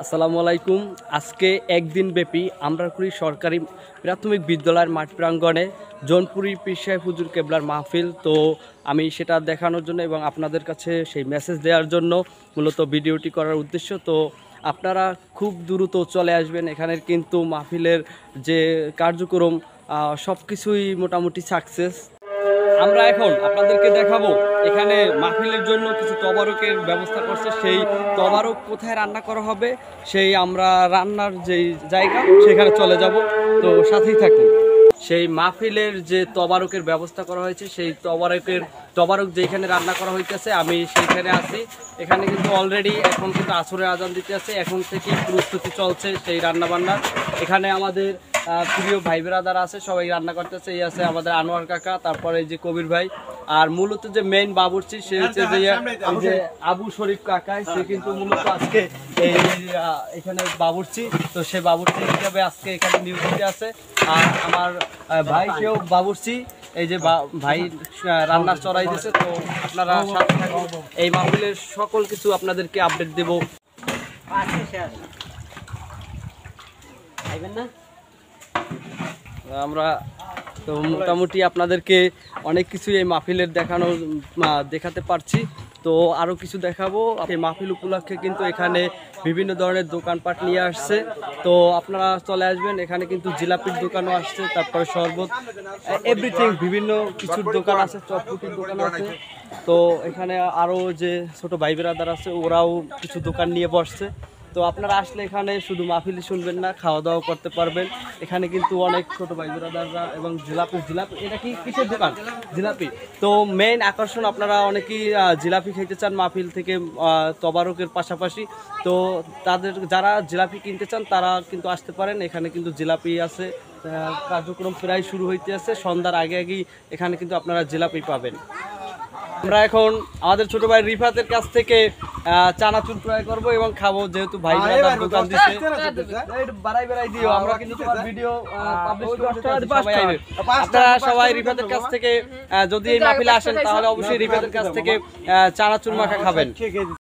আসসালামু আলাইকুম। আজকে একদিন ব্যাপী আমরাকুড়ি সরকারি প্রাথমিক বিদ্যালয়ের মাঠ প্রাঙ্গণে জৌনপুরি পীর সাহেব হুজুর কেবলার মাহফিল। তো আমি সেটা দেখানোর জন্য এবং আপনাদের কাছে সেই মেসেজ দেওয়ার জন্য মূলত ভিডিওটি করার উদ্দেশ্য। তো আপনারা খুব দ্রুত চলে আসবেন। এখানের কিন্তু মাহফিলের যে কার্যক্রম সব কিছুই মোটামুটি সাকসেস। আমরা এখন আপনাদেরকে দেখাবো এখানে মাহফিলের জন্য কিছু তবারকের ব্যবস্থা করছে। সেই তবারক কোথায় রান্না করা হবে সেই আমরা রান্নার যেই জায়গা সেখানে চলে যাব। তো সাথেই থাকুন। সেই মাহফিলের যে তবারকের ব্যবস্থা করা হয়েছে সেই তবারক যেখানে রান্না করা হইতেছে আমি সেইখানে আছি। এখানে কিন্তু অলরেডি এখন কিন্তু আসরের আজান দিতে আছে, এখন থেকেই প্রস্তুতি চলছে সেই রান্নাবান্নার। এখানে আমাদের প্রিয় ভাই বেরাদার আছে, সবাই রান্না করতেছে। এই আছে আমাদের আনোয়ার কাকা, তারপরে এই যে কবির ভাই, আর মূলত যে মেইন বাবুর্চি সে হচ্ছে যে আবু শরীফ কাকা। সে কিন্তু মূলত আজকে এখানে বাবুর্চি, তো সে বাবুর্চি হিসাবে আজকে এখানে নিয়োজিত আছে। আর আমার ভাই কেউ বাবুর্চি, এই যে ভাই রান্নার চড়াই দিয়েছে। তো আপনারা সাথে থাকুন, এই মাহফিলের সকল কিছু আপনাদেরকে আপডেট দেব। আমরা তো মোটামুটি আপনাদেরকে অনেক কিছু এই মাহফিলের দেখাতে পারছি। তো আরও কিছু দেখাবো। এই মাহফিল উপলক্ষে কিন্তু এখানে বিভিন্ন ধরনের দোকানপাট নিয়ে আসছে। তো আপনারা চলে আসবেন। এখানে কিন্তু জিলাপির দোকানও আসছে, তারপরে শরবত, এভরিথিং বিভিন্ন কিছুর দোকান আছে, চটপটির দোকান আছে। তো এখানে আরও যে ছোট ভাই বেরাদার আছে ওরাও কিছু দোকান নিয়ে বসছে। তো আপনারা আসলে এখানে শুধু মাহফিল শুনবেন না, খাওয়া দাওয়া করতে পারবেন। এখানে কিন্তু অনেক ছোট ভাই বেরাদাররা এবং জিলাপি এটা কি কিসের দোকান? জিলাপি। তো মেইন আকর্ষণ, আপনারা অনেকেই জিলাপি খেতে চান মাহফিল থেকে তবারকের পাশাপাশি। তো তাদের যারা জিলাপি কিনতে চান তারা কিন্তু আসতে পারেন। এখানে কিন্তু জিলাপি আছে, কার্যক্রম প্রায় শুরু হইতে আছে। সন্ধ্যার আগে আগেই এখানে কিন্তু আপনারা জিলাপি পাবেন। আমরা এখন আমাদের ছোট ভাই রিফাতের কাছ থেকে চানাচুর ক্রয় করবো এবং খাবো, যেহেতু ভাই দোকান দিচ্ছে। বাড়াই দিও, আমরা কিন্তু তোমার ভিডিও পাবলিশ করতে আপনারা সবাই রিফাতের কাছ থেকে যদি এই মাহফিলে আসেন তাহলে অবশ্যই রিফাতের কাছ থেকে চানাচুর মাখা খাবেন।